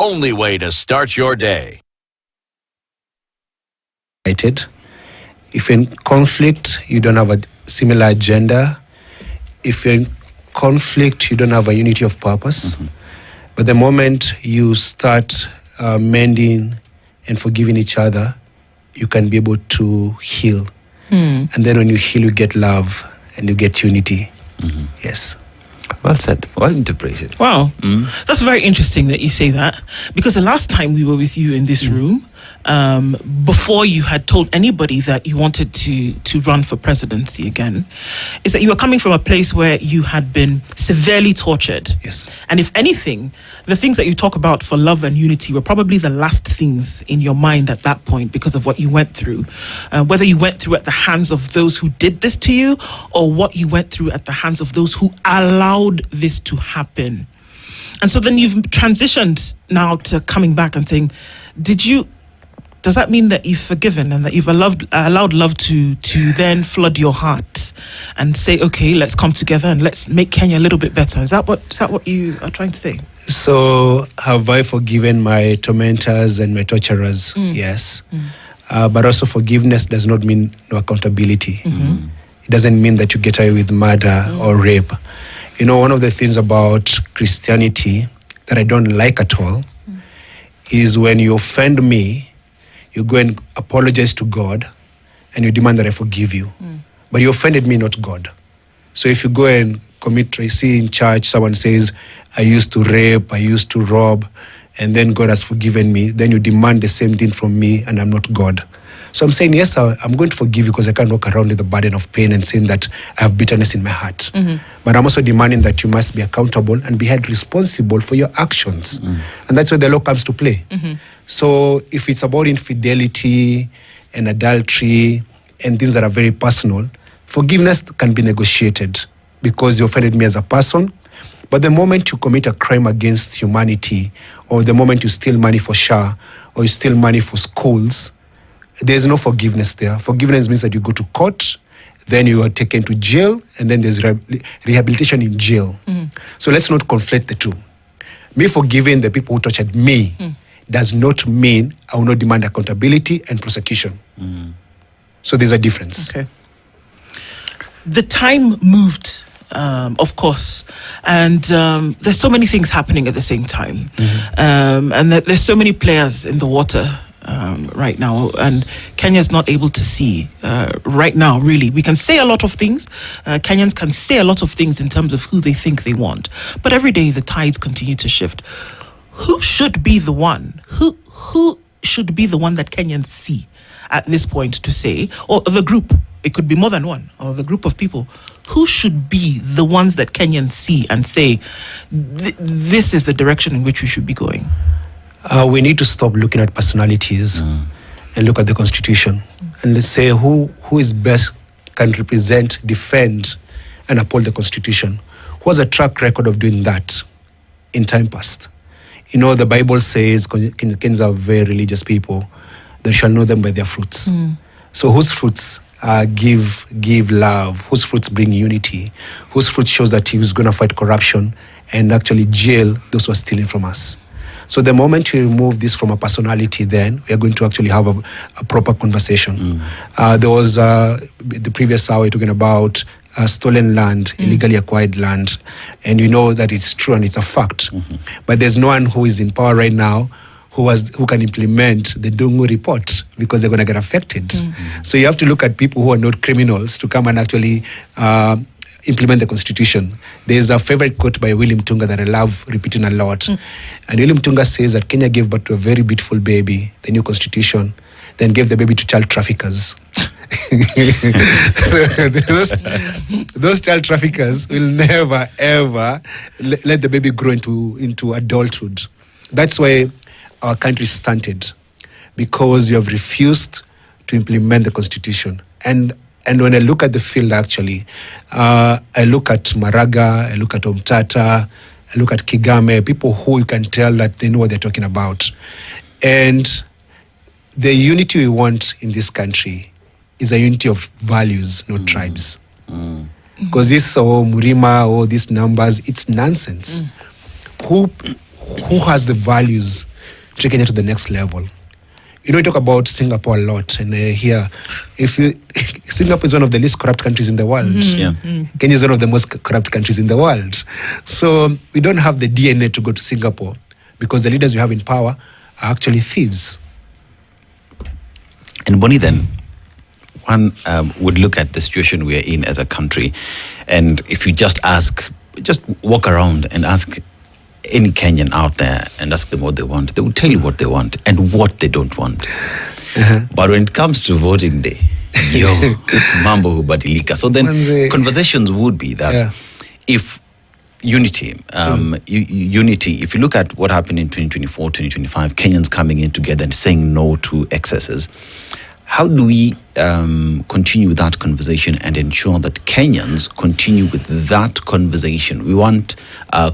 only way to start your day. If you're in conflict, you don't have a similar agenda. If you're in conflict, you don't have a unity of purpose. Mm-hmm. But the moment you start mending and forgiving each other, you can be able to heal. And then when you heal, you get love and you get unity. Mm-hmm. Yes. Well said. Well interpreted. Wow. That's very interesting that you say that, because the last time we were with you in this room, before you had told anybody that you wanted to run for presidency again, is that you were coming from a place where you had been severely tortured. Yes. And if anything, the things that you talk about for love and unity were probably the last things in your mind at that point because of what you went through. Whether you went through at the hands of those who did this to you, or what you went through at the hands of those who allowed this to happen. And so then you've transitioned now to coming back and saying, does that mean that you've forgiven and that you've allowed love to then flood your heart and say, okay, let's come together and let's make Kenya a little bit better? Is that what you are trying to say? So have I forgiven my tormentors and my torturers? Yes. But also forgiveness does not mean no accountability. It doesn't mean that you get away with murder or rape. You know, one of the things about Christianity that I don't like at all is when you offend me, you go and apologize to God and you demand that I forgive you. But you offended me, not God. So if you go and commit, you see in church, someone says, I used to rape, I used to rob, and then God has forgiven me, then you demand the same thing from me and I'm not God. So I'm saying, yes, I'm going to forgive you because I can't walk around with the burden of pain and saying that I have bitterness in my heart. But I'm also demanding that you must be accountable and be held responsible for your actions. And that's where the law comes to play. So if it's about infidelity and adultery and things that are very personal, forgiveness can be negotiated because you offended me as a person. But the moment you commit a crime against humanity, or the moment you steal money for SHA, or you steal money for schools, there's no forgiveness there. Forgiveness means that you go to court, then you are taken to jail, and then there's rehabilitation in jail. So let's not conflate the two. Me forgiving the people who tortured me does not mean I will not demand accountability and prosecution. So there's a difference. Okay. The time moved, of course, and there's so many things happening at the same time. And there's so many players in the water right now, and Kenya's not able to see right now, really. We can say a lot of things. Kenyans can say a lot of things in terms of who they think they want. But every day the tides continue to shift. Who should be the one? Who should be the one that Kenyans see at this point to say, or the group, it could be more than one, or the group of people, who should be the ones that Kenyans see and say, this is the direction in which we should be going? We need to stop looking at personalities and look at the Constitution and let's say who is best, can represent, defend, and uphold the Constitution. Who has a track record of doing that in time past? You know, the Bible says Kenyans are very religious people. They shall know them by their fruits. So whose fruits give love? Whose fruits bring unity? Whose fruits shows that he was going to fight corruption and actually jail those who are stealing from us? So the moment we remove this from a personality, then we are going to actually have a proper conversation. There was the previous hour talking about stolen land, illegally acquired land, and you know that it's true and it's a fact. But there's no one who is in power right now who can implement the Dungu report because they're going to get affected. So you have to look at people who are not criminals to come and actually implement the Constitution. There's a favorite quote by William Tunga that I love repeating a lot. And William Tunga says that Kenya gave birth to a very beautiful baby, the new Constitution, then gave the baby to child traffickers. So those child traffickers will never, ever let the baby grow into adulthood. That's why our country is stunted, because you have refused to implement the Constitution. And when I look at the field, actually, I look at Maraga, I look at Omtata, I look at Kigame, people who you can tell that they know what they're talking about. And the unity we want in this country is a unity of values, not tribes. Because this Murima, these numbers, it's nonsense. Who who has the values to take Kenya to the next level. You know, we talk about Singapore a lot, and here, Singapore is one of the least corrupt countries in the world. Kenya is one of the most corrupt countries in the world. So we don't have the DNA to go to Singapore because the leaders we have in power are actually thieves. And Bonnie, then, one would look at the situation we are in as a country, and if you just walk around and ask any Kenyan out there and ask them what they want, they will tell you what they want and what they don't want. But when it comes to voting day, mambo hubadilika. So then conversations would be that if unity, if you look at what happened in 2024, 2025, Kenyans coming in together and saying no to excesses, how do we continue that conversation and ensure that Kenyans continue with that conversation? We want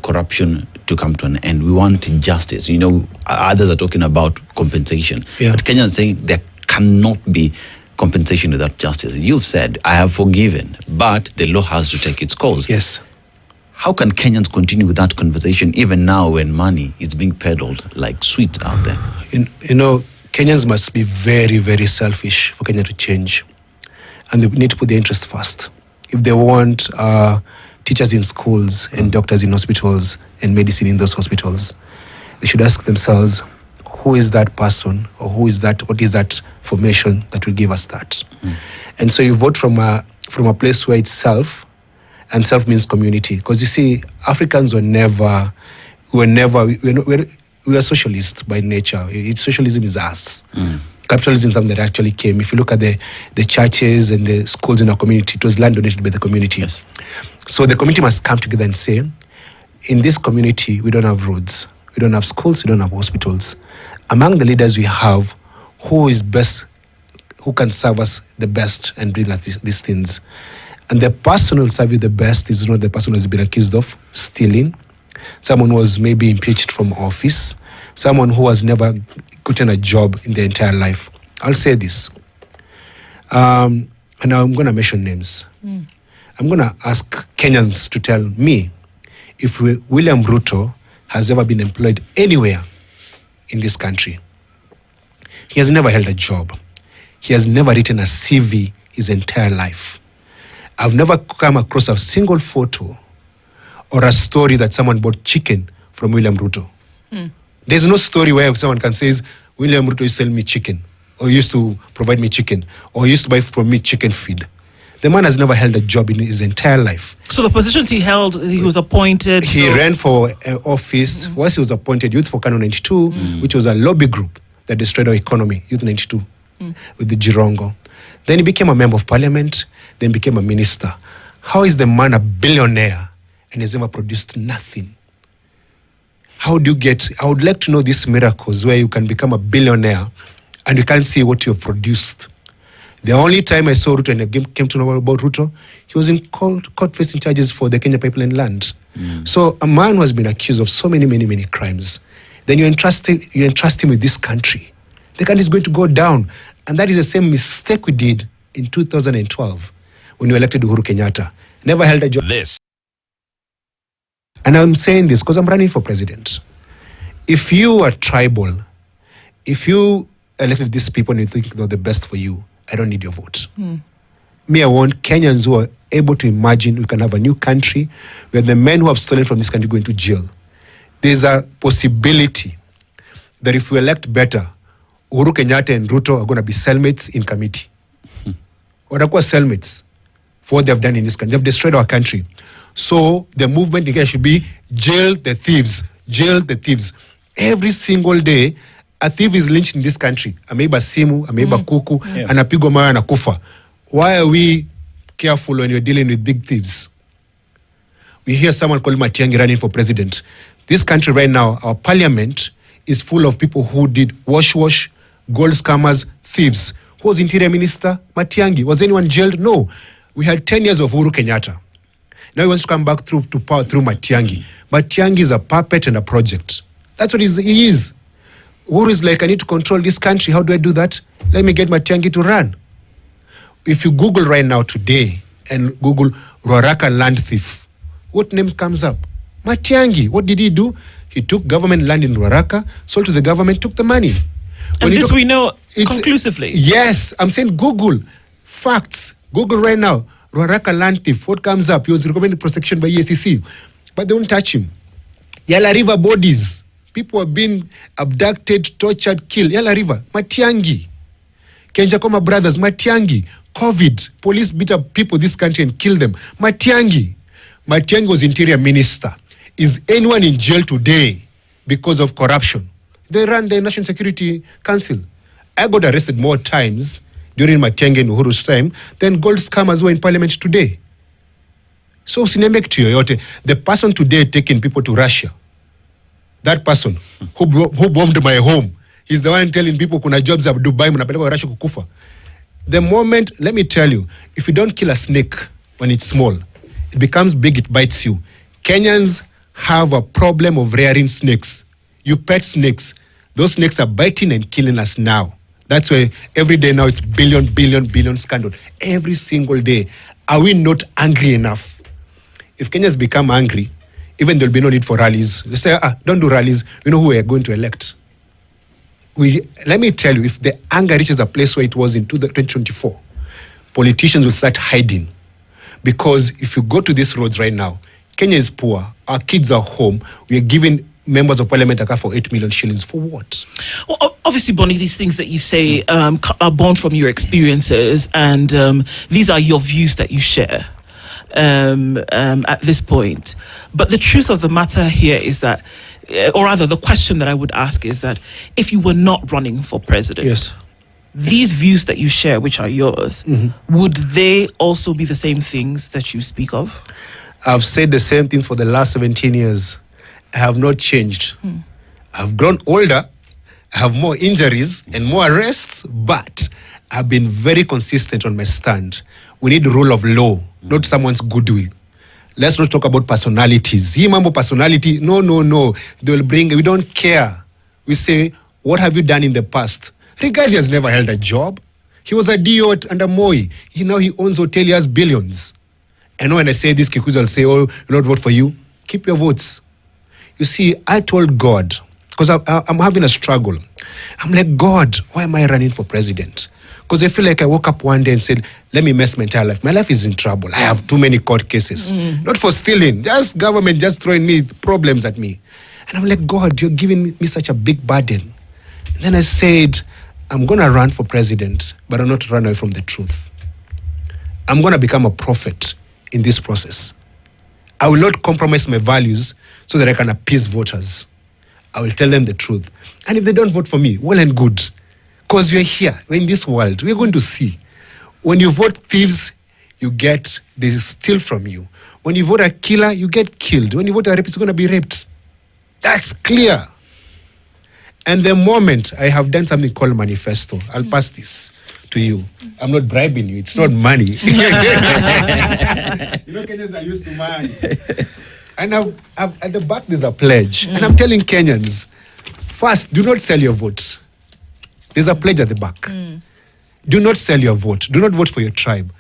corruption to come to an end. We want justice. You know, others are talking about compensation. But Kenyans are saying there cannot be compensation without justice. You've said, I have forgiven, but the law has to take its course. Yes. How can Kenyans continue with that conversation even now when money is being peddled like sweets out there? You know, Kenyans must be very, very selfish for Kenya to change. And they need to put their interest first. If they want teachers in schools and doctors in hospitals and medicine in those hospitals, they should ask themselves, who is that person, or what is that formation that will give us that? And so you vote from a place where it's self, and self means community. Because you see, Africans we are socialists by nature. Socialism is us. Capitalism is something that actually came. If you look at the churches and the schools in our community, it was land donated by the community. Yes. So the community must come together and say, in this community, we don't have roads, we don't have schools, we don't have hospitals. Among the leaders we have, who is best, who can serve us the best and bring us these things? And the person who will serve you the best is not the person who has been accused of stealing, someone who was maybe impeached from office, someone who has never gotten a job in their entire life. I'll say this. And now I'm going to mention names. I'm going to ask Kenyans to tell me if William Ruto has ever been employed anywhere in this country. He has never held a job. He has never written a CV his entire life. I've never come across a single photo or a story that someone bought chicken from William Ruto. There's no story where someone can say, William Ruto used to sell me chicken, or used to provide me chicken, or used to buy from me chicken feed. The man has never held a job in his entire life. So the positions he held, he was appointed. He ran for office. Once he was appointed, Youth for Kano 92, which was a lobby group that destroyed our economy, Youth 92, with the Jirongo. Then he became a member of parliament, then became a minister. How is the man a billionaire and has never produced nothing? How do you get, I would like to know these miracles where you can become a billionaire and you can't see what you have produced. The only time I saw Ruto and I came to know about Ruto, he was in court facing charges for the Kenya pipeline land. So a man who has been accused of so many crimes, then you entrust him with this country. The country is going to go down. And that is the same mistake we did in 2012 when we elected Uhuru Kenyatta. Never held a job. And I'm saying this because I'm running for president. If you are tribal, if you elected these people and you think they're the best for you, I don't need your vote. Me, I want Kenyans who are able to imagine we can have a new country where the men who have stolen from this country go into jail. There's a possibility that if we elect better, Uhuru Kenyatta and Ruto are going to be cellmates in committee. Watakuwa cellmates for what they have done in this country. They have destroyed our country. So the movement again should be jail the thieves. Jail the thieves. Every single day, a thief is lynched in this country. Ameiba simu, ameiba kuku, anapigwa mawe anakufa. Why are we careful when we're dealing with big thieves? We hear someone called Matiang'i running for president. This country right now, our parliament is full of people who did wash, gold scammers, thieves. Who was interior minister? Matiang'i. Was anyone jailed? No. We had 10 years of Uhuru Kenyatta. Now he wants to come back to power through Matiang'i. Matiang'i is a puppet and a project. That's what he is. Uhuru is like, I need to control this country. How do I do that? Let me get Matiang'i to run. If you Google right now today and Google Ruaraka land thief, what name comes up? Matiang'i, what did he do? He took government land in Ruaraka, sold to the government, took the money. And this we know conclusively. Yes, I'm saying Google. Facts. Google right now. Ruaraka land thief. What comes up? He was recommended prosecution by EACC. But they won't touch him. Yala River bodies. People have been abducted, tortured, killed. Yala River. Matiang'i. Kenjakoma brothers. Matiang'i. COVID. Police beat up people in this country and killed them. Matiang'i. Matiang'i was interior minister. Is anyone in jail today because of corruption? They ran the National Security Council. I got arrested more times during Matiang'i and Uhuru's time than gold scammers were in parliament today. So, sinemek to yoyote, the person today taking people to Russia, that person who bombed my home, he's the one telling people kuna jobs at Dubai, munapeleka Russia kukufa. The moment, let me tell you, if you don't kill a snake when it's small, it becomes big, it bites you. Kenyans have a problem of rearing snakes. You pet snakes. Those snakes are biting and killing us now. That's why every day now it's billion scandal. Every single day. Are we not angry enough? If Kenyans become angry, even there'll be no need for rallies. They say, don't do rallies. You know who we are going to elect. Let me tell you, if the anger reaches a place where it was in 2024, politicians will start hiding. Because if you go to these roads right now, Kenya is poor. Our kids are home. We are giving members of parliament a car for 8 million shillings. For what? Well, obviously, Bonnie, these things that you say are born from your experiences, and these are your views that you share at this point. But the truth of the matter here is that, or rather, the question that I would ask is that if you were not running for president, yes, these views that you share, which are yours, would they also be the same things that you speak of? I've said the same things for the last 17 years. I have not changed. I've grown older. I have more injuries and more arrests, but I've been very consistent on my stand. We need the rule of law, not someone's goodwill. Let's not talk about personalities. Hii mambo personality, no. They will bring, we don't care. We say, what have you done in the past? Rigathi has never held a job. He was a DO under Moi. Now he owns hotel, he has billions. I know when I say this, Kikuyu will say, oh, we'll not vote for you. Keep your votes. You see, I told God, because I'm having a struggle. I'm like, God, why am I running for president? Because I feel like I woke up one day and said, let me mess my entire life. My life is in trouble. I have too many court cases. Not for stealing, just government just throwing me problems at me. And I'm like, God, you're giving me such a big burden. And then I said, I'm going to run for president, but I'm not run away from the truth. I'm going to become a prophet in this process. I will not compromise my values so that I can appease voters. I will tell them the truth. And if they don't vote for me, well and good. Because we're here, we're in this world, we're going to see. When you vote thieves, they steal from you. When you vote a killer, you get killed. When you vote a rapist, you're going to be raped. That's clear. And the moment I have done something called manifesto, I'll pass this to you. I'm not bribing you. It's not money. You know, Kenyans are used to money. And I've, at the back, there's a pledge. And I'm telling Kenyans, first, do not sell your vote. There's a pledge at the back. Do not sell your vote. Do not vote for your tribe.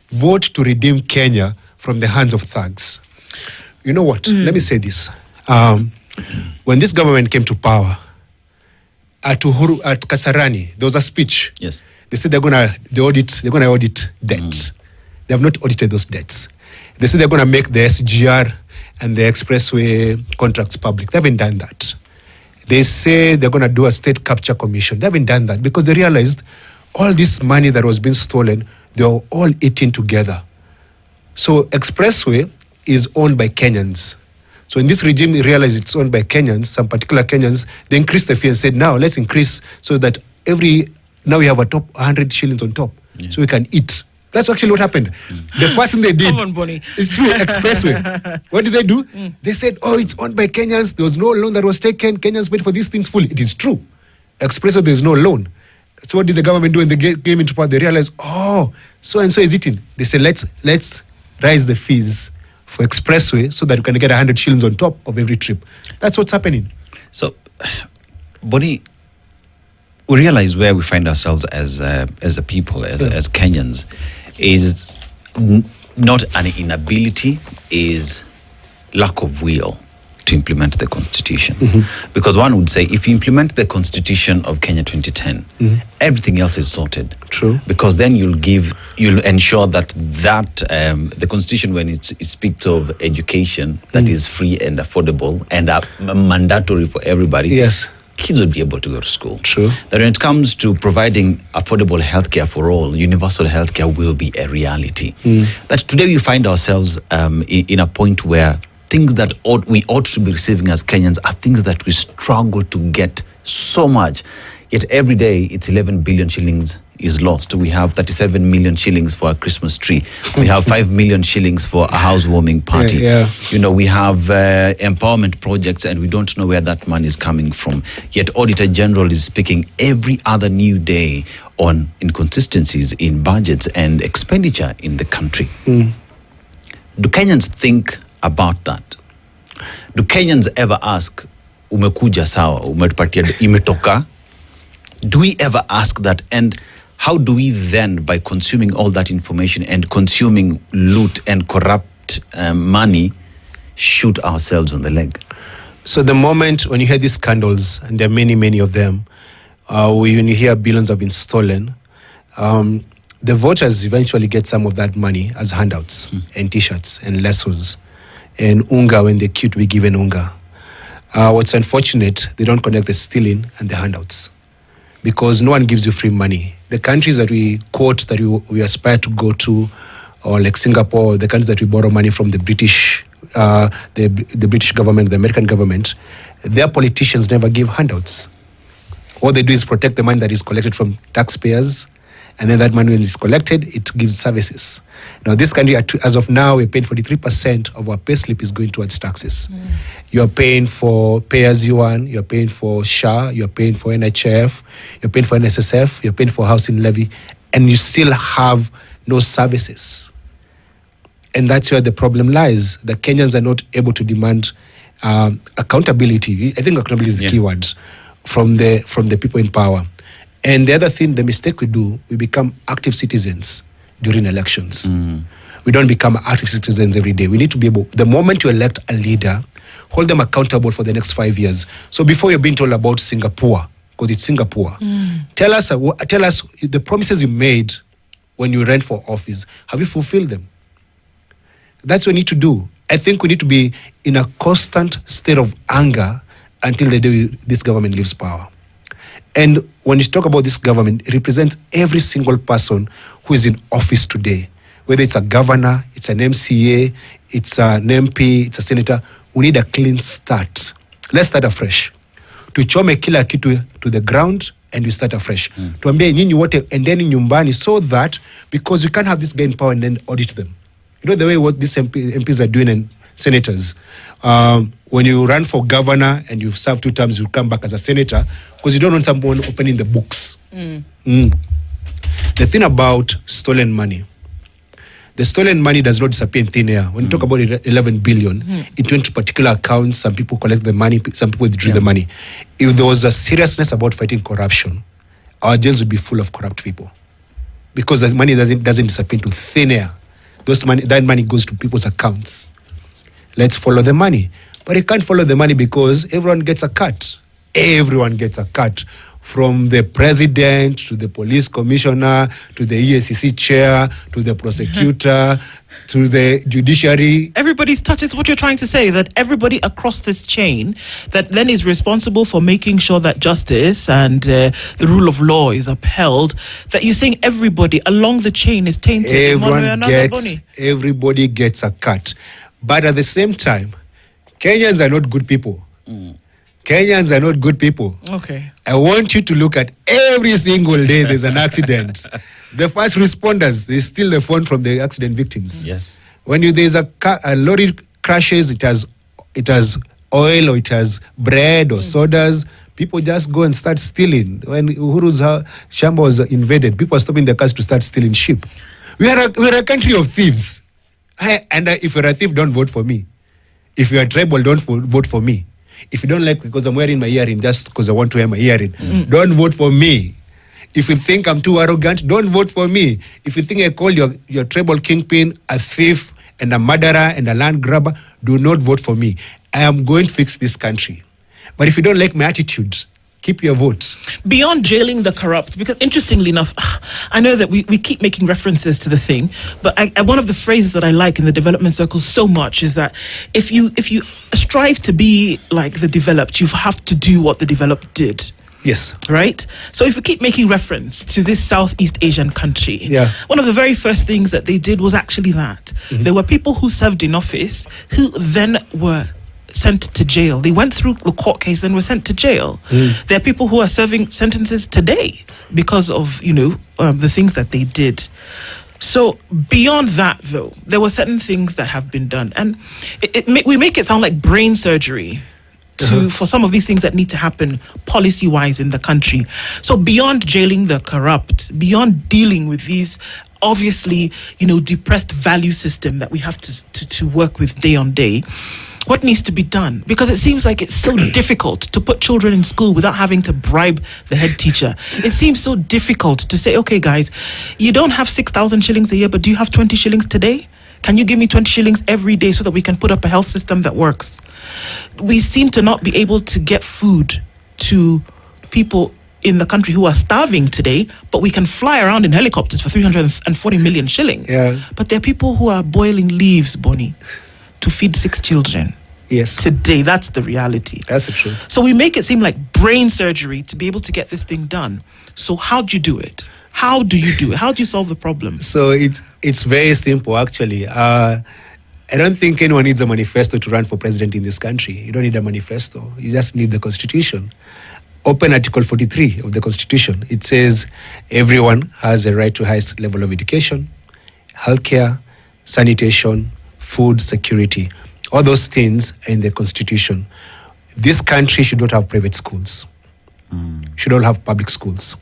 Vote to redeem Kenya from the hands of thugs. You know what? Let me say this. When this government came to power, at Kasarani, there was a speech. Yes. They said they're gonna audit debt. They have not audited those debts. They said they're gonna make the SGR and the expressway contracts public. They haven't done that. They say they're gonna do a state capture commission. They haven't done that because they realized all this money that was being stolen, they were all eating together. So expressway is owned by Kenyans. So in this regime, we realized it's owned by Kenyans, some particular Kenyans. They increased the fee and said, now let's increase so that now we have a top 100 shillings on top, so we can eat. That's actually what happened. The first thing they did, Come on, Bonnie. It's true, expressway. What did they do? They said, oh, it's owned by Kenyans. There was no loan that was taken. Kenyans paid for these things fully. It is true. Expressway, there's no loan. So what did the government do when they came into power? They realized, oh, so-and-so is eating. They said, let's raise the fees for expressway so that you can get 100 shillings on top of every trip. That's what's happening. So, Bonnie, we realize where we find ourselves as a people, as Kenyans, is not an inability, is lack of will to implement the constitution. Because one would say, if you implement the constitution of Kenya 2010, everything else is sorted. True. Because then you'll ensure that the constitution, when it speaks of education that is free and affordable and mandatory for everybody, Yes. kids will be able to go to school. True. That when it comes to providing affordable healthcare for all, universal healthcare will be a reality. That today we find ourselves in a point where things that we ought to be receiving as Kenyans are things that we struggle to get so much. Yet every day it's 11 billion shillings is lost. We have 37 million shillings for a Christmas tree. We have 5 million shillings for a housewarming party. Yeah. You know, we have empowerment projects and we don't know where that money is coming from. Yet Auditor General is speaking every other new day on inconsistencies in budgets and expenditure in the country. Do Kenyans think about that? Do Kenyans ever ask, umekuja sawa, umetupatia imetoka? Do we ever ask that? And how do we then, by consuming all that information and consuming loot and corrupt money, shoot ourselves on the leg? So the moment when you hear these scandals, and there are many, many of them, when you hear billions have been stolen, the voters eventually get some of that money as handouts and T-shirts and lassos and unga when they queue to be given unga. What's unfortunate, they don't connect the stealing and the handouts because no one gives you free money. The countries that we quote that we aspire to go to, or like Singapore, the countries that we borrow money from the British government, the American government, their politicians never give handouts. All they do is protect the money that is collected from taxpayers, and then that money, when it's collected, it gives services. Now, this country, as of now, we're paying 43% of our pay slip is going towards taxes. You're paying for pay as you earn, you're paying for SHA, you're paying for NHF, you're paying for NSSF, you're paying for housing levy, and you still have no services. And that's where the problem lies. The Kenyans are not able to demand accountability. I think accountability is the key word from the people in power. And the other thing, the mistake we do, we become active citizens during elections. We don't become active citizens every day. We need to be able, the moment you elect a leader, hold them accountable for the next 5 years. So before you're being told about Singapore, because it's Singapore, tell us the promises you made when you ran for office. Have you fulfilled them? That's what we need to do. I think we need to be in a constant state of anger until the day this government leaves power. And when you talk about this government, it represents every single person who is in office today. Whether it's a governor, it's an MCA, it's an MP, it's a senator. We need a clean start. Let's start afresh. Tuchome kila kitu to the ground and we start afresh. Tuambie nyinyi wote endeni nyumbani so that, because you can't have this guy in power and then audit them. You know the way what these MPs are doing and senators. When you run for governor and you serve 2 terms, you come back as a senator because you don't want someone opening the books. The thing about stolen money, the stolen money does not disappear in thin air. When you talk about 11 billion, it went to particular accounts. Some people collect the money, some people withdrew the money. If there was a seriousness about fighting corruption, our jails would be full of corrupt people because the money doesn't disappear into thin air. That money goes to people's accounts. Let's follow the money. But you can't follow the money because everyone gets a cut. Everyone gets a cut. From the president to the police commissioner to the EACC chair to the prosecutor to the judiciary. Everybody's touched. Is what you're trying to say, that everybody across this chain that then is responsible for making sure that justice and the rule of law is upheld, that you're saying everybody along the chain is tainted. Everybody gets a cut. But at the same time, Kenyans are not good people. Kenyans are not good people. Okay. I want you to look at every single day there's an accident. The first responders, they steal the phone from the accident victims. Yes. When there's a lorry crashes, it has oil or it has bread or sodas. People just go and start stealing. When Uhuru's Shamba was invaded, people are stopping their cars to start stealing sheep. We're a country of thieves. And if you're a thief, don't vote for me. If you're a tribal, don't vote for me. If you don't like because I'm wearing my earring just because I want to wear my earring, don't vote for me. If you think I'm too arrogant, don't vote for me. If you think I call your tribal kingpin a thief and a murderer and a land grabber, do not vote for me. I am going to fix this country. But if you don't like my attitude, keep your vote. Beyond jailing the corrupt, because interestingly enough, I know that we keep making references to the thing, but one of the phrases that I like in the development circles so much is that if you strive to be like the developed, you have to do what the developed did. Yes. Right? So if we keep making reference to this Southeast Asian country, one of the very first things that they did was actually that. There were people who served in office who then were sent to jail. They went through the court case and were sent to jail. There are people who are serving sentences today because of, the things that they did. So beyond that, though, there were certain things that have been done. And we make it sound like brain surgery for some of these things that need to happen policy-wise in the country. So beyond jailing the corrupt, beyond dealing with these obviously, depressed value system that we have to work with day on day, what needs to be done? Because it seems like it's so difficult to put children in school without having to bribe the head teacher. It seems so difficult to say, okay, guys, you don't have 6,000 shillings a year, but do you have 20 shillings today? Can you give me 20 shillings every day so that we can put up a health system that works? We seem to not be able to get food to people in the country who are starving today, but we can fly around in helicopters for 340 million shillings. Yeah. But there are people who are boiling leaves, Bonnie, to feed 6 children. Yes. Today, that's the reality. That's the truth. So we make it seem like brain surgery to be able to get this thing done. So how do you do it? How do you do it? How do you solve the problem? So it's very simple, actually. I don't think anyone needs a manifesto to run for president in this country. You don't need a manifesto. You just need the Constitution. Open Article 43 of the Constitution. It says everyone has a right to highest level of education, healthcare, sanitation, food security. All those things are in the Constitution. This country should not have private schools. Should all have public schools,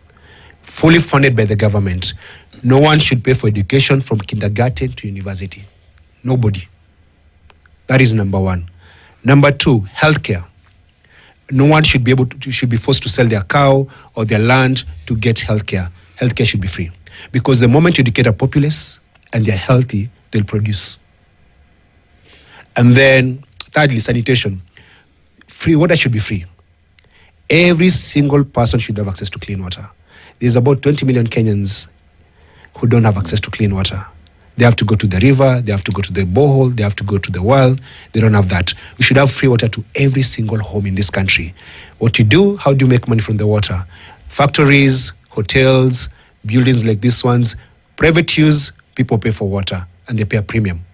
fully funded by the government. No one should pay for education from kindergarten to university. Nobody. That is number one. Number two, healthcare. No one should be forced to sell their cow or their land to get healthcare. Healthcare should be free. Because the moment you educate a populace and they're healthy, they'll produce. And then, thirdly, sanitation. Free water should be free. Every single person should have access to clean water. There's about 20 million Kenyans who don't have access to clean water. They have to go to the river, they have to go to the borehole, they have to go to the well. They don't have that. We should have free water to every single home in this country. What you do, how do you make money from the water? Factories, hotels, buildings like these ones, private use, people pay for water and they pay a premium.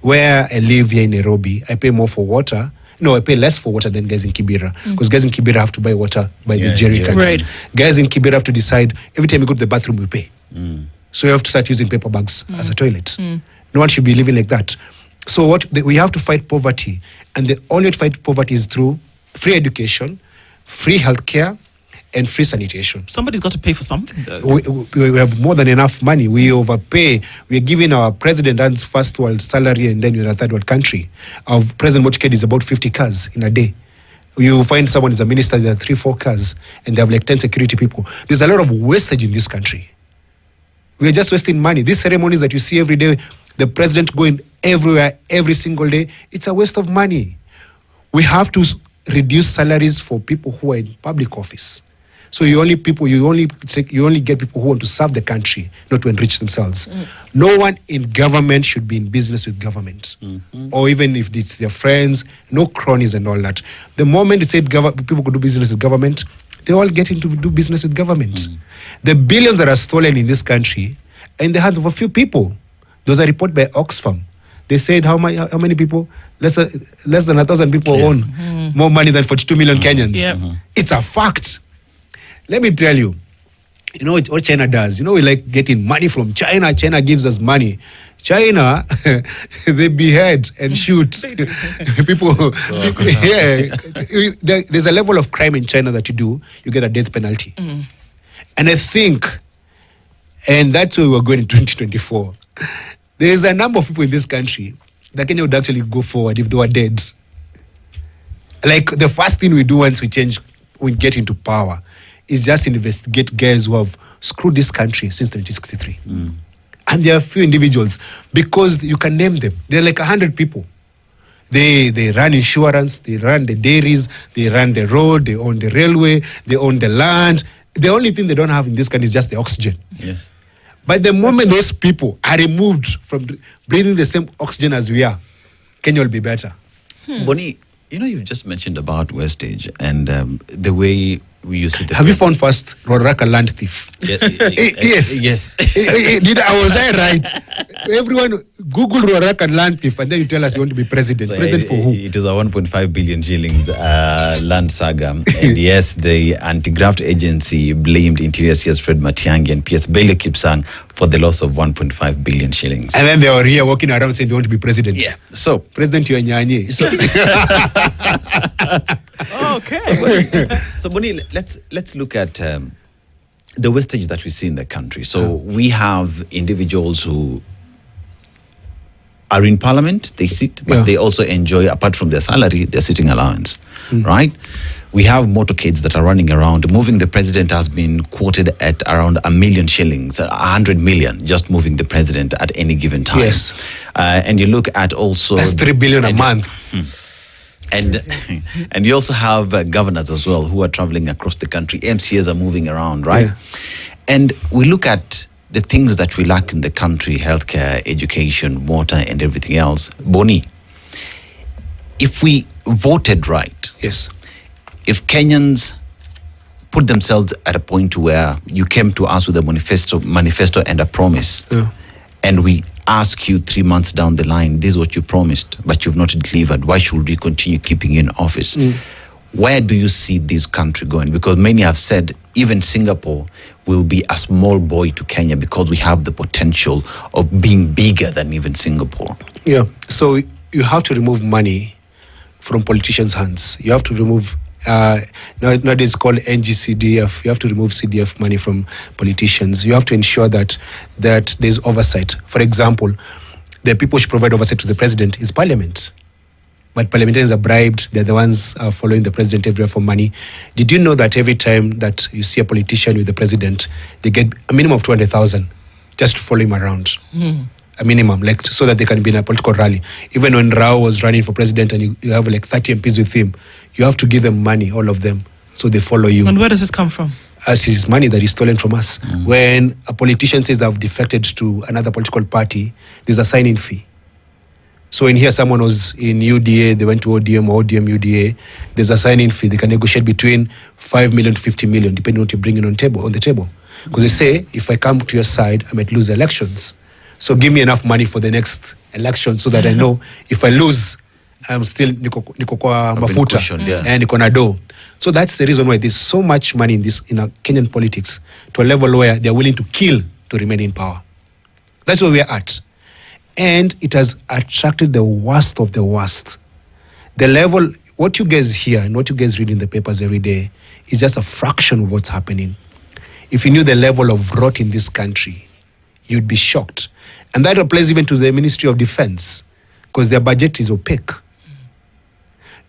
Where I live here in Nairobi, I pay more for water. No, I pay less for water than guys in Kibera. Because guys in Kibera have to buy water by the jerry cans. Right. Guys in Kibera have to decide, every time you go to the bathroom, we pay. So you have to start using paper bags as a toilet. No one should be living like that. So we have to fight poverty. And the only way to fight poverty is through free education, free healthcare, and free sanitation. Somebody's got to pay for something, though. We have more than enough money. We overpay. We are giving our president and first world salary, and then you're in a third world country. Our president motorcade is about 50 cars in a day. You find someone is a minister, there are 3-4 cars, and they have like 10 security people. There's a lot of wastage in this country. We are just wasting money. These ceremonies that you see every day, the president going everywhere, every single day, it's a waste of money. We have to reduce salaries for people who are in public office. So you only get people who want to serve the country, not to enrich themselves. No one in government should be in business with government, or even if it's their friends, no cronies and all that. The moment you said people could do business with government, they all get into do business with government. The billions that are stolen in this country are in the hands of a few people. Those are reported by Oxfam. They said how many people? Less than 1,000 people own more money than 42 million Kenyans. It's a fact. Let me tell you, what China does. We like getting money from China. China gives us money. China, they behead and shoot people. There's a level of crime in China that you get a death penalty. And I think, and that's where we're going in 2024, there's a number of people in this country that Kenya would actually go forward if they were dead. Like the first thing we do once we get into power is just investigate guys who have screwed this country since 1963. And there are a few individuals, because you can name them. They're like 100 people. They run insurance, they run the dairies, they run the road, they own the railway, they own the land. The only thing they don't have in this country is just the oxygen. Yes. But the moment those people are removed from breathing the same oxygen as we are, Kenya will be better. Boni, you've just mentioned about Westage and the way you see the... Have you found first Roraka land thief? Yes. Yes. Was I right? Everyone Google Roraka land thief and then you tell us you want to be president. So President for who? It is a 1.5 billion shillings land saga. And yes, the anti-graft agency blamed Interior CS Fred Matiang'i and PS Bello Kipsang for the loss of 1.5 billion shillings. And then they were here walking around saying they want to be president. Yeah. So, President Yuanyanye. Okay. So Boni, let's look at the wastage that we see in the country. So we have individuals who are in parliament, they sit, but they also enjoy, apart from their salary, their sitting allowance, right? We have motorcades that are running around. Moving the president has been quoted at around 1 million shillings, 100 million, just moving the president at any given time. Yes. And you look at also... That's 3 billion a month. And you also have governors as well who are traveling across the country. MCAs are moving around, right? Yeah. And we look at the things that we lack in the country: healthcare, education, water, and everything else. Boni, if we voted right, Yes. if Kenyans put themselves at a point where you came to us with a manifesto and a promise, and we ask you 3 months down the line, this is what you promised, but you've not delivered, why should we continue keeping you in office? Where do you see this country going? Because many have said even Singapore will be a small boy to Kenya because we have the potential of being bigger than even Singapore. Yeah. So you have to remove money from politicians' hands. You have to remove, nowadays called NGCDF, you have to remove CDF money from politicians. You have to ensure that there's oversight. For example, the people who provide oversight to the president is parliament. But parliamentarians are bribed. They're the ones following the president everywhere for money. Did you know that every time that you see a politician with the president, they get a minimum of 200,000 just to follow him around? A minimum, like so that they can be in a political rally. Even when Rao was running for president and you have like 30 MPs with him, you have to give them money, all of them, so they follow you. And where does this come from? As his money that is stolen from us. When a politician says I've defected to another political party, there's a sign-in fee. So in here, someone was in UDA, they went to ODM or ODM UDA, there's a sign-in fee. They can negotiate between 5 million to 50 million, depending on what you bring in on the table. Because they say, if I come to your side, I might lose elections. So give me enough money for the next election so that I know if I lose, I'm still niko kwa mafuta and niko na do. So that's the reason why there's so much money in our Kenyan politics to a level where they're willing to kill to remain in power. That's where we're at. And it has attracted the worst of the worst. The level, what you guys hear and what you guys read in the papers every day is just a fraction of what's happening. If you knew the level of rot in this country, you'd be shocked. And that applies even to the Ministry of Defense, because their budget is opaque.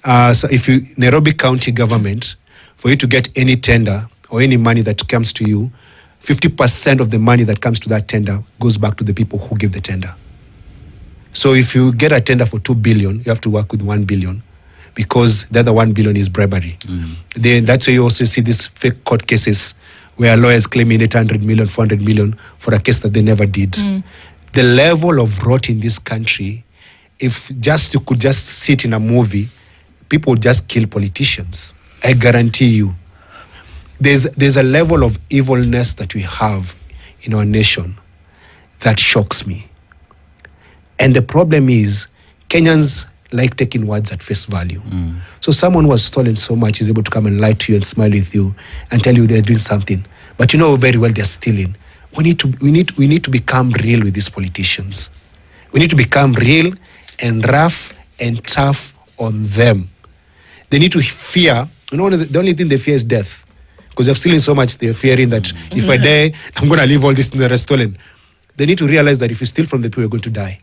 So if Nairobi County government, for you to get any tender or any money that comes to you, 50% of the money that comes to that tender goes back to the people who give the tender. So if you get a tender for 2 billion, you have to work with 1 billion because the other 1 billion is bribery. That's why you also see these fake court cases where lawyers claiming 800 million, 400 million for a case that they never did. The level of rot in this country, if you could just sit in a movie, people would just kill politicians. I guarantee you. There's a level of evilness that we have in our nation that shocks me. And the problem is, Kenyans like taking words at face value. So someone who has stolen so much is able to come and lie to you and smile with you and tell you they're doing something. But you know very well they're stealing. We need to become real with these politicians. We need to become real and rough and tough on them. They need to fear. You know, the only thing they fear is death. Because they're stealing so much, they're fearing that if I die, I'm going to leave all this things that are stolen. They need to realize that if you steal from the people, you're going to die.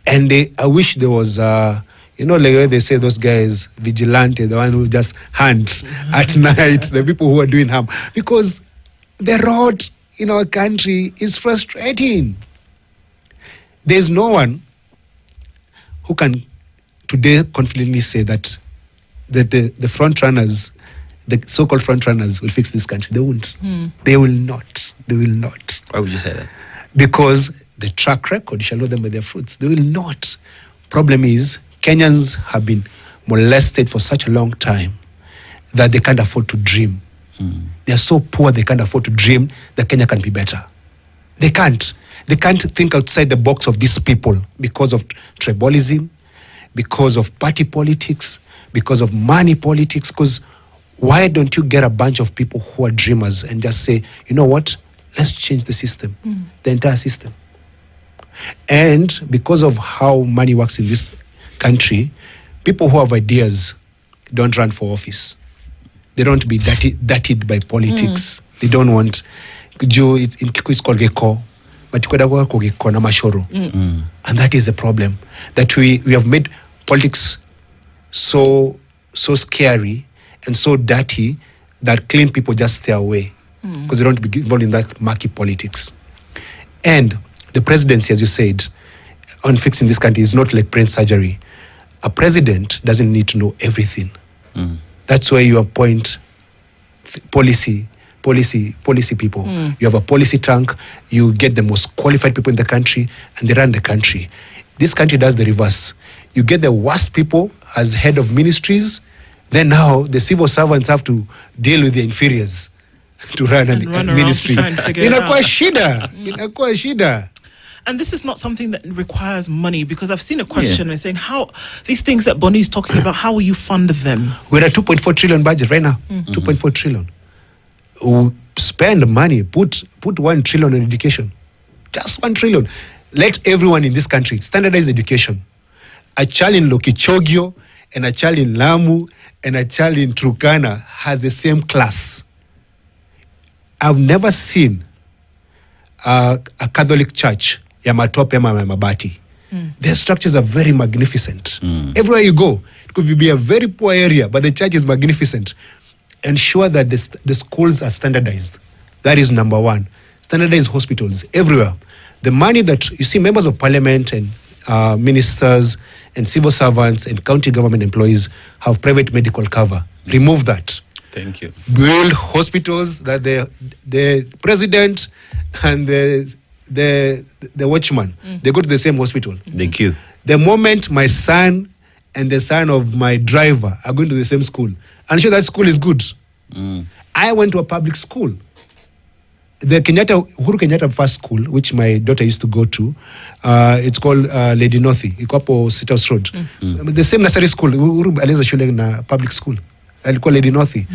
And I wish there was, like they say those guys, vigilante, the one who just hunt at night, the people who are doing harm. Because the road in our country is frustrating. There's no one who can today confidently say that the front runners, the so-called front runners, will fix this country? They won't. They will not. They will not. Why would you say that? Because the track record shall know them by their fruits. They will not. Problem is, Kenyans have been molested for such a long time that they can't afford to dream. They are so poor they can't afford to dream that Kenya can be better. They can't. They can't think outside the box of these people because of tribalism, because of party politics, because of money politics. Because why don't you get a bunch of people who are dreamers and just say, you know what, let's change the system, the entire system. And because of how money works in this country, people who have ideas don't run for office. They don't be dirtied by politics. They don't want. In Kikuyu it's called geko, but geko na mashoro. And that is the problem. That we have made politics so scary and so dirty that clean people just stay away because they don't be involved in that murky politics. And the presidency, as you said, on fixing this country is not like brain surgery. A president doesn't need to know everything. That's where you appoint policy people. You have a policy tank, you get the most qualified people in the country, and they run the country. This country does the reverse. You get the worst people as head of ministries, then now the civil servants have to deal with the inferiors to run a ministry. Inakuwa shida. And this is not something that requires money, because I've seen a question and saying, how these things that Bonnie is talking about, how will you fund them? We're at 2.4 trillion budget right now. 2.4 trillion. Spend money, put 1 trillion in education. Just 1 trillion. Let everyone in this country standardize education. A child in Lokichogio and a child in Lamu and a child in Turkana has the same class. I've never seen a Catholic church ya matope ama mabati. Their structures are very magnificent. Everywhere you go, it could be a very poor area, but the church is magnificent. Ensure that the schools are standardized. That is number one. Standardized hospitals everywhere. The money that you see, members of parliament and ministers and civil servants and county government employees have private medical cover. Remove that. Thank you. Build hospitals that the president and the watchman, they go to the same hospital. The queue. The moment my son and the son of my driver are going to the same school, I'm sure that school is good. I went to a public school. The Uhuru Kenyatta First School, which my daughter used to go to, it's called Lady Northy, Ikopo Citrus Road. The same nursery school, Uhuru alianza shule na public school. I call Lady Northy.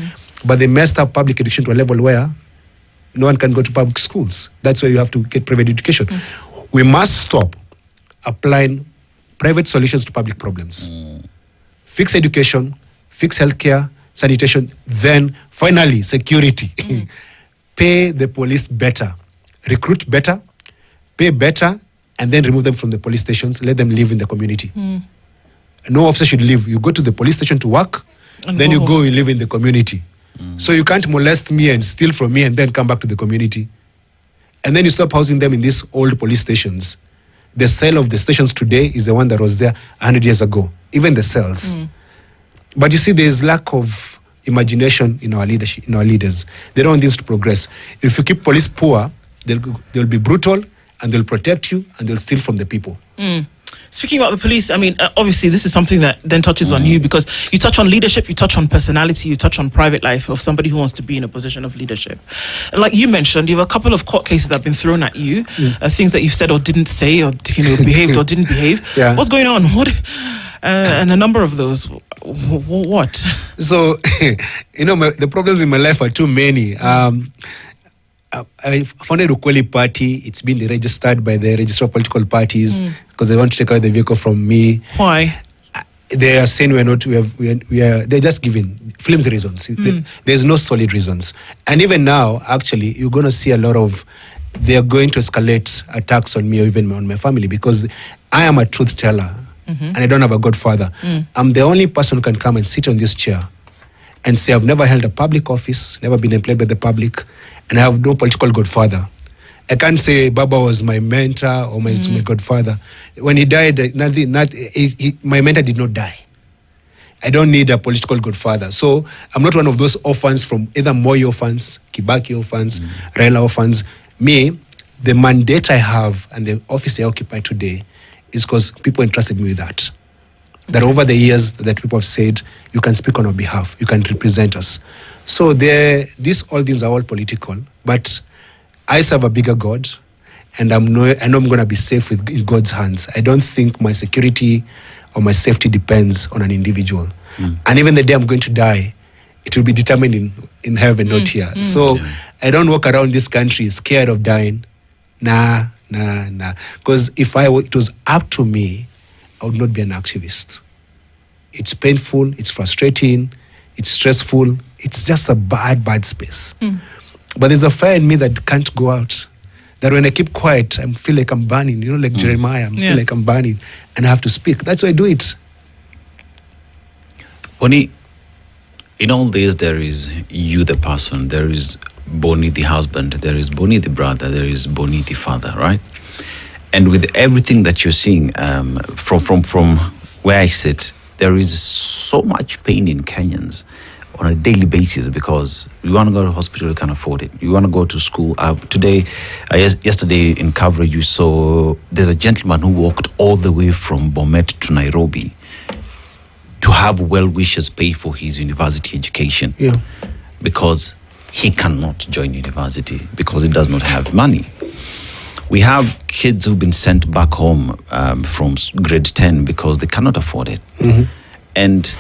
But they messed up public education to a level where no one can go to public schools. That's why you have to get private education. We must stop applying private solutions to public problems. Fix education, fix healthcare, sanitation, then finally security. Pay the police better, recruit better, pay better, and then remove them from the police stations. Let them live in the community. No officer should live. You go to the police station to work, and then you go and live in the community. So you can't molest me and steal from me and then come back to the community. And then you stop housing them in these old police stations. The style of the stations today is the one that was there 100 years ago, even the cells. But you see, there's lack of imagination in our leadership, in our leaders. They don't want things to progress. If you keep police poor, they'll be brutal and they'll protect you and they'll steal from the people. Speaking about the police, I mean, obviously this is something that then touches on you, because you touch on leadership, you touch on personality, you touch on private life of somebody who wants to be in a position of leadership. And like you mentioned, you have a couple of court cases that have been thrown at you, things that you've said or didn't say, or behaved or didn't behave. What's going on? What? And a number of those. What? So, the problems in my life are too many. I founded Ukweli Party. It's been registered by the Register of Political Parties because they want to take away the vehicle from me. Why? They are saying they're just giving flimsy reasons. There's no solid reasons. And even now, actually, you're going to see a lot of, they're going to escalate attacks on me or even on my family, because I am a truth teller and I don't have a godfather. I'm the only person who can come and sit on this chair and say, I've never held a public office, never been employed by the public, and I have no political godfather. I can't say Baba was my mentor or my godfather. When he died, my mentor did not die. I don't need a political godfather. So I'm not one of those orphans from either Moi orphans, Kibaki orphans, Raila orphans. Me, the mandate I have and the office I occupy today is because people entrusted me with that. That over the years that people have said, you can speak on our behalf, you can represent us. So these all things are all political, but I serve a bigger God, and I know I'm going to be safe in God's hands. I don't think my security or my safety depends on an individual. And even the day I'm going to die, it will be determined in heaven, not here. So I don't walk around this country scared of dying. Nah. Because if it was up to me, I would not be an activist. It's painful, it's frustrating, it's stressful. It's just a bad space. But there's a fire in me that can't go out. That when I keep quiet, I feel like I'm burning. You know, like Jeremiah, I feel like I'm burning. And I have to speak. That's why I do it. Boni, in all this, there is you, the person. There is Boni, the husband. There is Boni, the brother. There is Boni, the father, right? And with everything that you're seeing from where I sit, there is so much pain in Kenyans on a daily basis because you want to go to hospital, you can't afford it. You want to go to school. Yesterday in coverage, you saw there's a gentleman who walked all the way from Bomet to Nairobi to have well-wishers pay for his university education because he cannot join university because he does not have money. We have kids who've been sent back home from grade 10 because they cannot afford it. And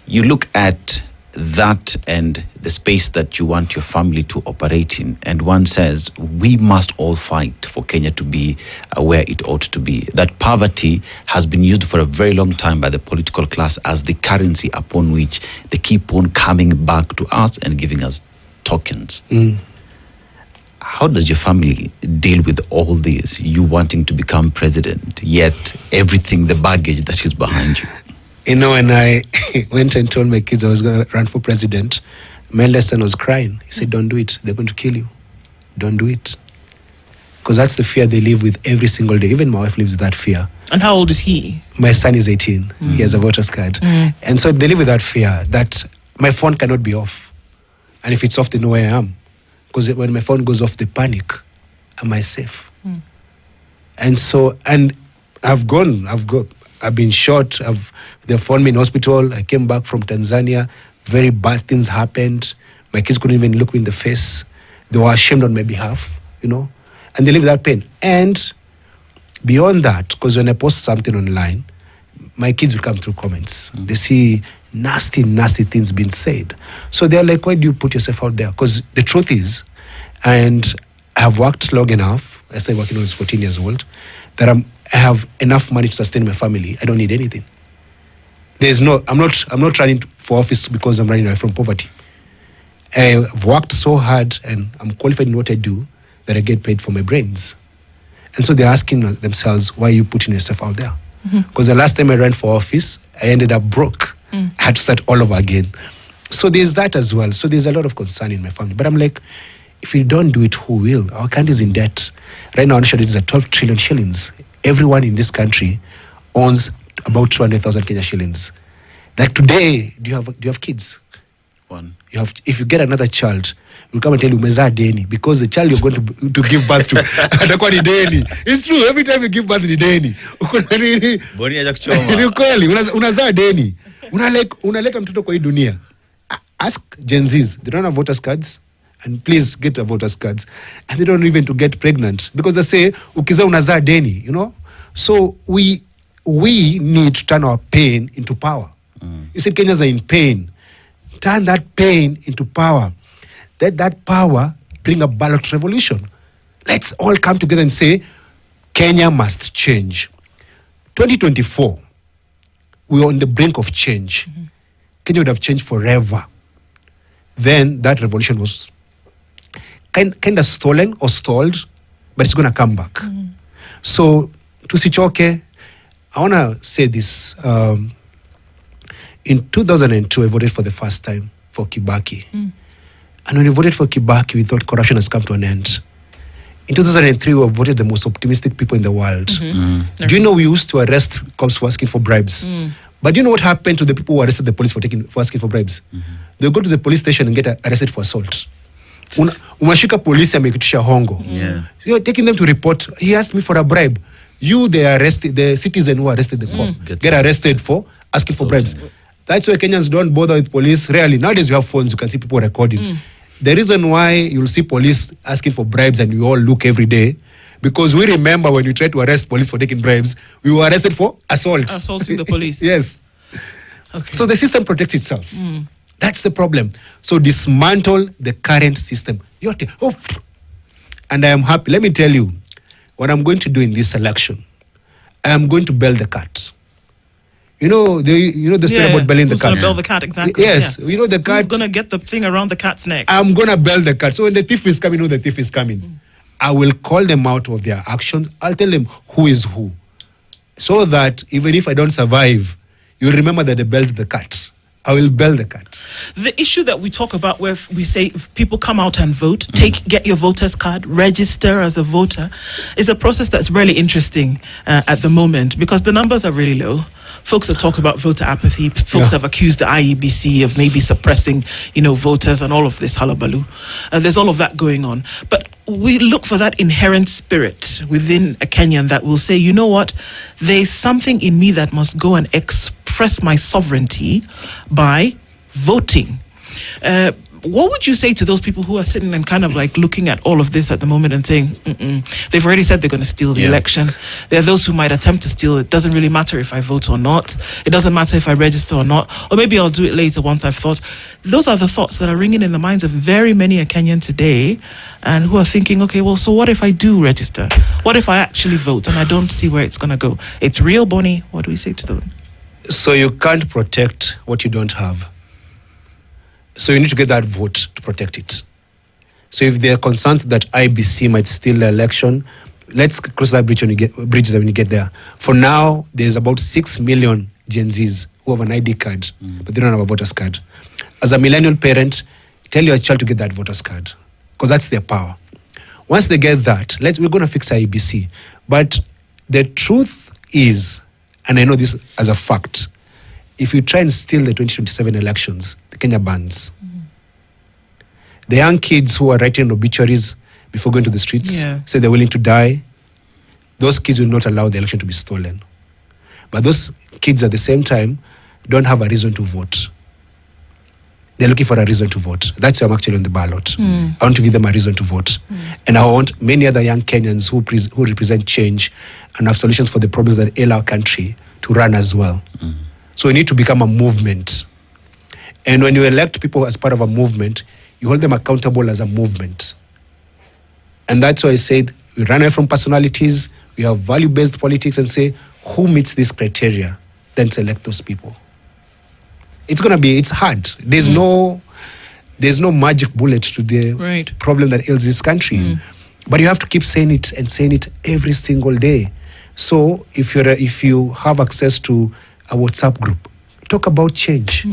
you look at that and the space that you want your family to operate in, and one says we must all fight for Kenya to be where it ought to be. That poverty has been used for a very long time by the political class as the currency upon which they keep on coming back to us and giving us tokens. How does your family deal with all this? You wanting to become president, yet everything, the baggage that is behind you. You know, when I went and told my kids I was going to run for president, my eldest son was crying. He said, don't do it. They're going to kill you. Don't do it. Because that's the fear they live with every single day. Even my wife lives with that fear. And how old is he? My son is 18. He has a voter's card. And so they live with that fear that my phone cannot be off. And if it's off, they know where I am. Because when my phone goes off, they panic. Am I safe? And so, and I've been shot. They phoned me in hospital. I came back from Tanzania. Very bad things happened. My kids couldn't even look me in the face. They were ashamed on my behalf, you know. And they live that pain. And beyond that, because when I post something online, my kids will come through comments. They see nasty things being said. So they're like, why do you put yourself out there? Because the truth is, and I've worked long enough, I started working when I was 14 years old, that I have enough money to sustain my family. I don't need anything. I'm not running for office because I'm running away from poverty. I've worked so hard and I'm qualified in what I do that I get paid for my brains. And so they're asking themselves, why are you putting yourself out there? Because the last time I ran for office, I ended up broke. I had to start all over again. So there's that as well. So there's a lot of concern in my family. But I'm like, if we don't do it, who will? Our country's in debt. Right now, our national debt is at 12 trillion shillings. Everyone in this country owns about 200,000 Kenya shillings. Like today, do you have kids? One. If you get another child, we'll come and tell you umezaa deni, because the child you're going to give birth to atakuwa ni deni. It's true. Every time you give birth ni deni. Boni haja kuchoma. Ni kweli, unazaa deni. Unaleta mtoto kwa hii dunia. Ask Gen Zs, they don't have voters cards, and please get a voters cards, and they don't even to get pregnant because they say ukizaa unazaa deni, you know. So we need to turn our pain into power. You said Kenyans are in pain. Turn that pain into power. Let that power bring a ballot revolution. Let's all come together and say, Kenya must change. 2024, we are on the brink of change. Kenya would have changed forever. Then that revolution was kind of stolen or stalled, but it's going to come back. So, tusichoke. I want to say this. In 2002, I voted for the first time for Kibaki. And when we voted for Kibaki, we thought corruption has come to an end. In 2003, we were voted the most optimistic people in the world. Do you know we used to arrest cops for asking for bribes? But do you know what happened to the people who arrested the police for asking for bribes? They go to the police station and get arrested for assault. Umashika polisi amekutisha hongo. You're taking them to report. He asked me for a bribe. The citizen who arrested the cop, get arrested for asking for bribes. That's why Kenyans don't bother with police. Rarely. Nowadays, you have phones. You can see people recording. The reason why you'll see police asking for bribes and we all look every day, because we remember when we tried to arrest police for taking bribes, we were arrested for assault. Assaulting the police. Yes. Okay. So the system protects itself. That's the problem. So dismantle the current system. And I am happy. Let me tell you what I'm going to do in this election. I am going to bell the cat. You know the story about belling the Who's cat. going to bell the cat, exactly. Yes, you know the cat. Who's going to get the thing around the cat's neck? I'm going to bell the cat. So when the thief is coming, the thief is coming. I will call them out of their actions. I'll tell them who is who. So that even if I don't survive, you'll remember that they belled the cat. I will bell the cat. The issue that we talk about where we say if people come out and vote, get your voter's card, register as a voter, is a process that's really interesting at the moment because the numbers are really low. Folks are talking about voter apathy. Folks have accused the IEBC of maybe suppressing, voters and all of this hullabaloo. There's all of that going on. But we look for that inherent spirit within a Kenyan that will say, you know what, there's something in me that must go and express my sovereignty by voting. What would you say to those people who are sitting and kind of like looking at all of this at the moment and saying, they've already said they're going to steal the election. There are those who might attempt to steal. It doesn't really matter if I vote or not. It doesn't matter if I register or not. Or maybe I'll do it later once I've thought. Those are the thoughts that are ringing in the minds of very many a Kenyan today and who are thinking, okay, well, so what if I do register? What if I actually vote and I don't see where it's going to go? It's real, Bonnie. What do we say to them? So you can't protect what you don't have. So you need to get that vote to protect it. So if there are concerns that IBC might steal the election, let's cross that bridge when you get there. For now, there's about 6 million Gen Zs who have an ID card, but they don't have a voter's card. As a millennial parent, tell your child to get that voter's card, because that's their power. Once they get that, we're going to fix IBC. But the truth is, and I know this as a fact, if you try and steal the 2027 elections, the Kenya bans. The young kids who are writing obituaries before going to the streets, say they're willing to die, those kids will not allow the election to be stolen. But those kids at the same time don't have a reason to vote. They're looking for a reason to vote. That's why I'm actually on the ballot. I want to give them a reason to vote. And I want many other young Kenyans who represent change and have solutions for the problems that ail our country to run as well. So we need to become a movement. And when you elect people as part of a movement, you hold them accountable as a movement. And that's why I said we run away from personalities, we have value-based politics and say, who meets this criteria? Then select those people. It's hard. There's no magic bullet to the problem that ails this country. But you have to keep saying it every single day. So if you have access to a WhatsApp group, talk about change.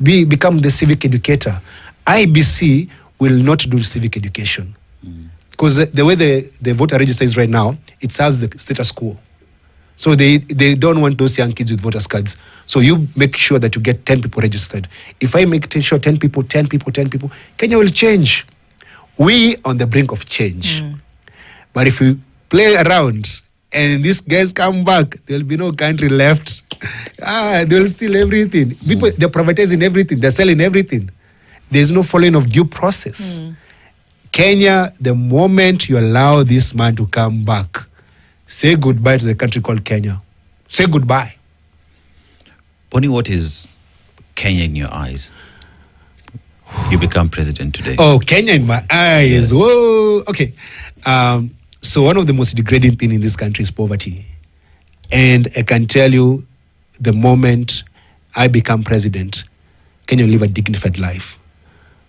Become the civic educator. IBC will not do civic education. Because the way the voter register is right now, it serves the status quo. So they don't want those young kids with voters cards. So you make sure that you get 10 people registered. If I make sure 10 people, Kenya will change. We on the brink of change. But if we play around and these guys come back, there'll be no country left. They'll steal everything. People, they're privatizing everything. They're selling everything. There's no following of due process. Kenya, the moment you allow this man to come back, say goodbye to the country called Kenya. Say goodbye. Bonnie, what is Kenya in your eyes? You become president today. Oh, Kenya in my eyes. Yes. Whoa. Okay. So one of the most degrading things in this country is poverty. And I can tell you, the moment I become president, Kenya will live a dignified life.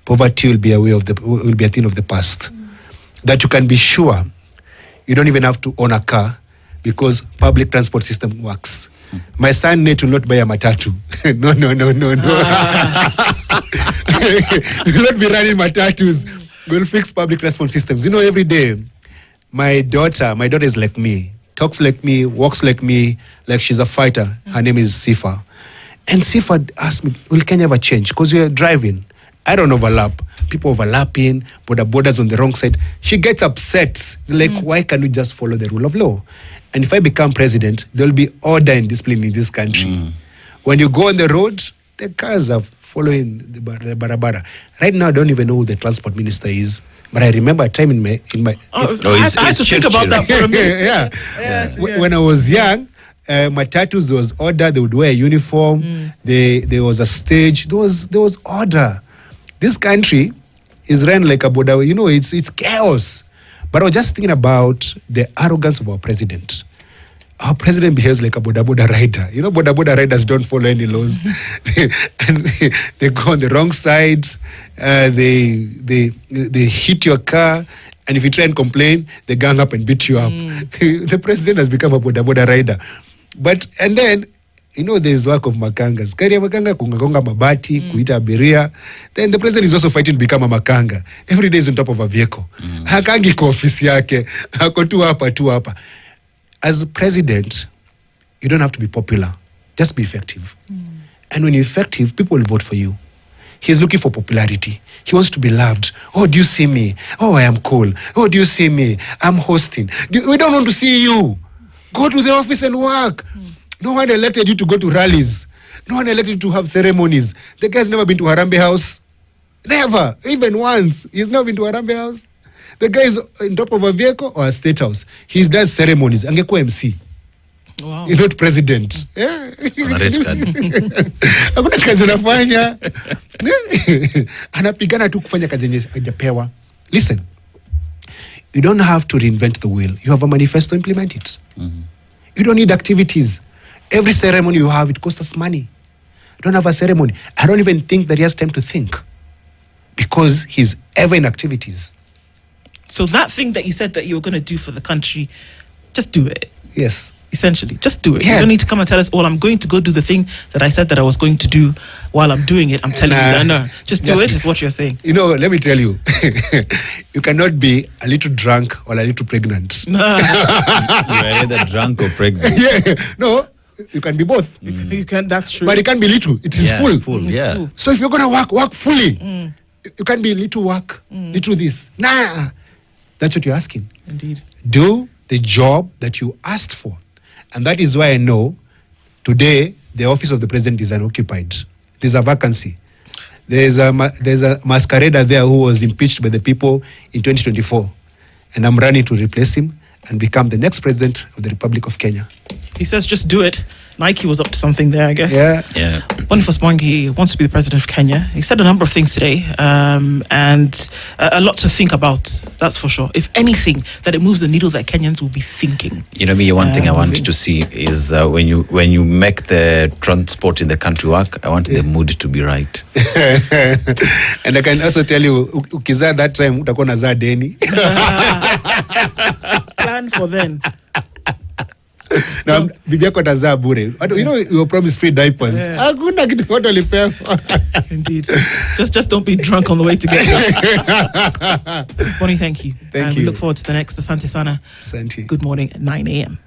Poverty will be a thing of the past. That you can be sure you don't even have to own a car because public transport system works. My son Nate will not buy a matatu. No. We will not be running matatus. We'll fix public transport systems. Every day My daughter is like me, talks like me, walks like me, like she's a fighter. Her name is Sifa. And Sifa asked me, will Kenya ever change? Because we are driving. I don't overlap. People overlapping, borders on the wrong side. She gets upset. It's like, why can't we just follow the rule of law? And if I become president, there will be order and discipline in this country. When you go on the road, the cars are following the barabara. Right now, I don't even know who the transport minister is. But I remember a time in my I had to think about that for a minute. When I was young, Matatus, there was order. They would wear a uniform. There was a stage. There was order. This country is run like a border. It's chaos. But I was just thinking about the arrogance of our president. Our president behaves like a boda rider. Boda riders don't follow any laws. And they go on the wrong side. They hit your car. And if you try and complain, they gang up and beat you up. The president has become a boda rider. And then, there's work of makangas. Kari ya makanga, kunga mabati, kuita abiria. Then the president is also fighting to become a makanga. Every day is on top of a vehicle. Hakangi kwa ofisi yake. Hako tu hapa. As president, you don't have to be popular. Just be effective. And when you're effective, people will vote for you. He's looking for popularity. He wants to be loved. Oh, do you see me? Oh, I am cool. Oh, do you see me? I'm hosting. We don't want to see you. Go to the office and work. No one elected you to go to rallies. No one elected you to have ceremonies. The guy's never been to Harambee House. Never. Even once. He's never been to Harambee House. The guy is on top of a vehicle or a state house. He does ceremonies. Angekuwa MC. Wow. You're not president. Yeah. On a red card. Hakuna kazi anafanya. Anapigana tu kufanya kazi yenye hajapewa. Listen. You don't have to reinvent the wheel. You have a manifesto, implement it. You don't need activities. Every ceremony you have, it costs us money. You don't have a ceremony. I don't even think that he has time to think because he's ever in activities. So that thing that you said that you were going to do for the country, just do it. Yes. Essentially, just do it. Yeah. You don't need to come and tell us, well, I'm going to go do the thing that I said that I was going to do while I'm doing it. I'm telling you that. No, just do it is what you're saying. Let me tell you, you cannot be a little drunk or a little pregnant. You are either drunk or pregnant. No, you can be both. You can. That's true. But it can't be little. It is full. Yeah. Full. So if you're going to work fully. You can't be little work, little this. Nah. That's what you're asking. Indeed. Do the job that you asked for. And that is why I know today the office of the president is unoccupied. There's a vacancy. There's a masquerader there who was impeached by the people in 2024. And I'm running to replace him and become the next president of the Republic of Kenya. He says just do it. Nike was up to something there, I guess. Yeah. Boniface Mwangi wants to be the president of Kenya. He said a number of things today, and a lot to think about, that's for sure. If anything, that it moves the needle that Kenyans will be thinking. One thing I want to see is when you make the transport in the country work, I want the mood to be right. And I can also tell you, ukizaa that time, utakuwa unazaa deni. Plan for then. Now, bibi yako atazaa bure. You were promised free diapers. Hakuna kitu watu walipewa. Indeed. Just don't be drunk on the way to get there. Bonnie, thank you. Thank and you. We look forward to the next Asante Sana. Asante. Good morning at 9 a.m.